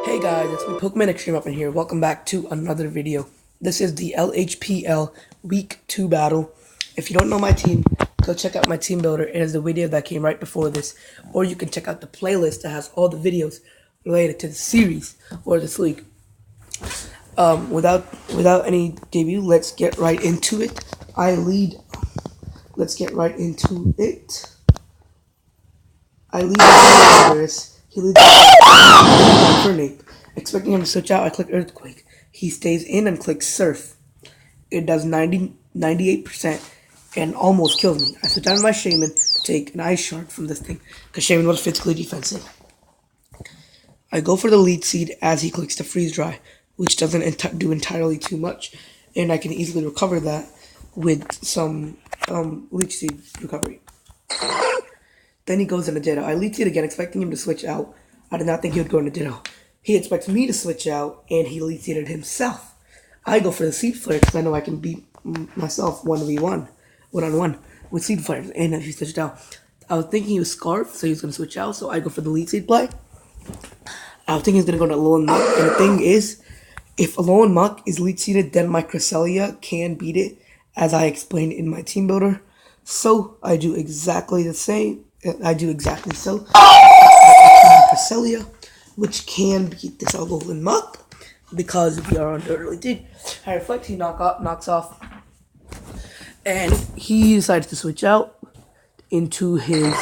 Hey guys, it's me Pokemon Extreme up in here. Welcome back to another video. This is the LHPL Week 2 battle. If you don't know my team, go check out my team builder. It is the video that came right before this. Or you can check out the playlist that has all the videos related to the series or this league. Without any debut, let's get right into it. I lead. Let's get right into it. I lead the He leads Infernape. Expecting him to switch out, I click Earthquake. He stays in and clicks Surf. It does 98% and almost kills me. I switch out my Shaman to take an Ice Shard from this thing, because Shaman was physically defensive. I go for the Leech Seed as he clicks the Freeze Dry, which doesn't do entirely too much, and I can easily recover that with some Leech Seed recovery. Then he goes into Ditto. I Leech Seed again, expecting him to switch out. I did not think he would go into Ditto. He expects me to switch out, and he Leech Seeded himself. I go for the Seed Flare because I know I can beat myself 1v1, one-on-one with Seed Flares, and he switched out. I was thinking he was Scarf, so he was going to switch out, so I go for the Leech Seed play. I was thinking he's going to go to Alolan Muck, and the thing is, if Alolan Muck is Leech Seeded, then my Cresselia can beat it, as I explained in my team builder. So I do exactly the same. I do exactly so. Cresselia, which can beat this Alolan Muck because we are under early dig. I reflect, he knocks off, and he decides to switch out into his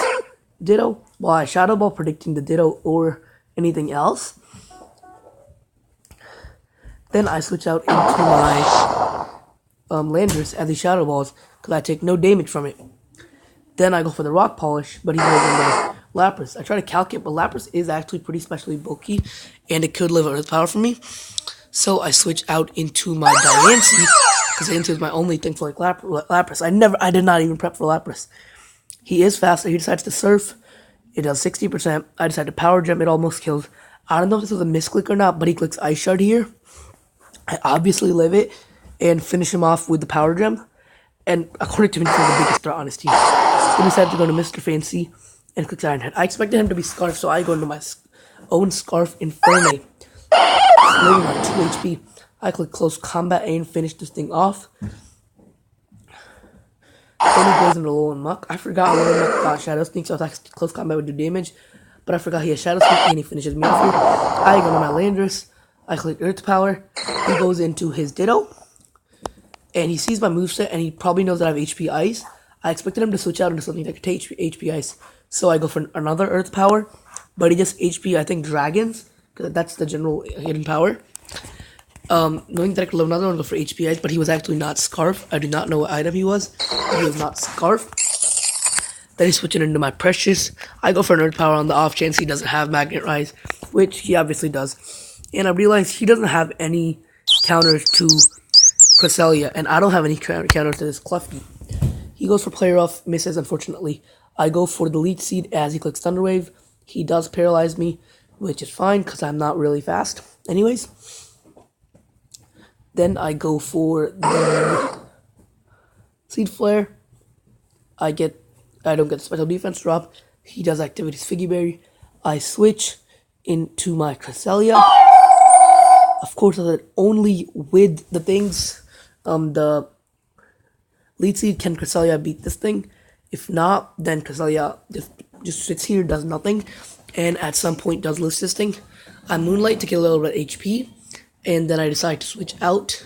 Ditto while I Shadow Ball, predicting the Ditto or anything else. Then I switch out into my Landorus as he Shadow Balls because I take no damage from it. Then I go for the Rock Polish, but he goes into Lapras. I try to calc it, but Lapras is actually pretty specially bulky, and it could live Earth Power for me. So I switch out into my Diancie, because Diancie is my only thing for like Lapras. I did not even prep for Lapras. He is faster. He decides to Surf. It does 60%. I decide to Power Gem. It almost kills. I don't know if this was a misclick or not, but he clicks Ice Shard here. I obviously live it and finish him off with the Power Gem. And according to me, he's the biggest threat on his team. He decided to go to Mr. Fancy and clicks Iron Head. I expected him to be Scarf, so I go into my own Scarf Infernape. Living on 2 HP. I click Close Combat and finish this thing off. Then he goes into Alolan Muck. I forgot Alolan Muck got Shadow Sneak, so I thought Close Combat would do damage. But I forgot he has Shadow Sneak, and he finishes me off here. I go to my Landorus. I click Earth Power. He goes into his Ditto. And he sees my moveset, and he probably knows that I have HP Ice. I expected him to switch out into something that could take HP Ice. So I go for another Earth Power. But he just HP, I think, Dragons. Because that's the general hidden power. Knowing that I could live another one, go for HP Ice. But he was actually not Scarf. I do not know what item he was. But he was not Scarf. Then he switches into my Precious. I go for an Earth Power on the off chance he doesn't have Magnet Rise. Which he obviously does. And I realize he doesn't have any counters to Cresselia, and I don't have any counters to this Clefty. He goes for Player Off, misses unfortunately. I go for the Leech Seed as he clicks Thunder Wave. He does paralyze me, which is fine because I'm not really fast. Anyways, then I go for the Seed Flare. I don't get the special defense drop. He does Activities Figgy Berry. I switch into my Cresselia. Of course, I said only with the things. The Leech Seed, can Cresselia beat this thing? If not, then Cresselia just sits here, does nothing, and at some point does lose this thing. I Moonlight to get a little bit of HP, and then I decide to switch out.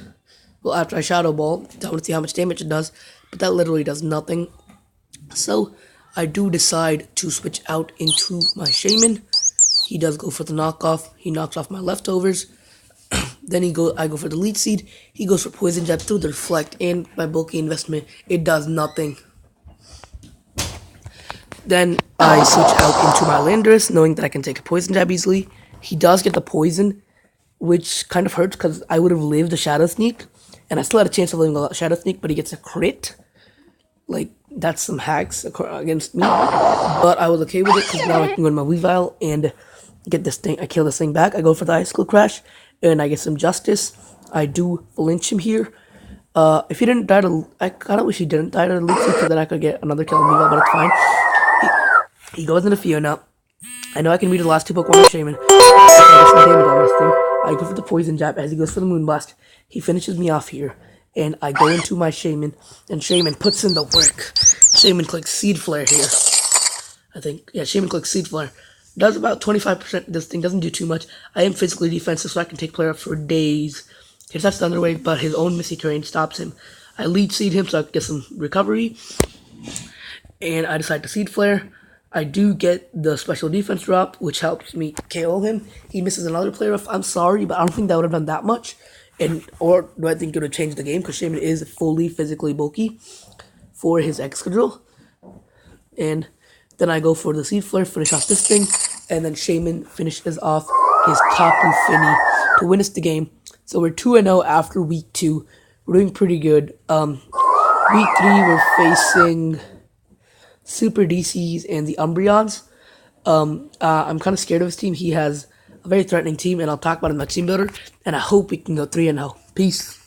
Well, after I Shadow Ball, I want to see how much damage it does, but that literally does nothing. So I do decide to switch out into my Shaman. He does go for the knockoff. He knocks off my leftovers. Then I go for the Leech Seed. He goes for Poison Jab through the Reflect, and my bulky investment, it does nothing. Then I switch out into my Landorus, knowing that I can take a Poison Jab easily. He does get the Poison, which kind of hurts because I would have lived the Shadow Sneak, and I still had a chance of living a Shadow Sneak, but he gets a crit. Like, that's some hacks against me. But I was okay with it because now I can go in my Weavile and get this thing. I kill this thing back. I go for the Icicle Crash, and I get some Justice. I do flinch him here. If he didn't die to... I kind of wish he didn't die to the Leech Seed, because then I could get another kill on Weavile, but it's fine. He goes into Fiona. I know I can read the last two Pokemon with Shaman. I get some damage on this thing. I go for the poison jab as he goes for the moonblast. He finishes me off here. And I go into my Shaman, and Shaman puts in the work. Shaman clicks Seed Flare here. I think, yeah, Shaman clicks Seed Flare. Does about 25%. This thing doesn't do too much. I am physically defensive, so I can take player up for days. His that's Thunder Wave, but his own Misty Terrain stops him. I lead seed him so I can get some recovery. And I decide to Seed Flare. I do get the special defense drop, which helps me KO him. He misses another player up. I'm sorry, but I don't think that would have done that much. Or do I think it would change the game? Because Shaman is fully physically bulky for his X control. And then I go for the Seed Flare, finish off this thing. And then Shaman finishes off his Tapu Fini to win us the game. So we're 2-0 after week 2. We're doing pretty good. Week 3, we're facing Super DCs and the Umbreons. I'm kind of scared of his team. He has a very threatening team, and I'll talk about it in my team builder. And I hope we can go 3-0. Peace.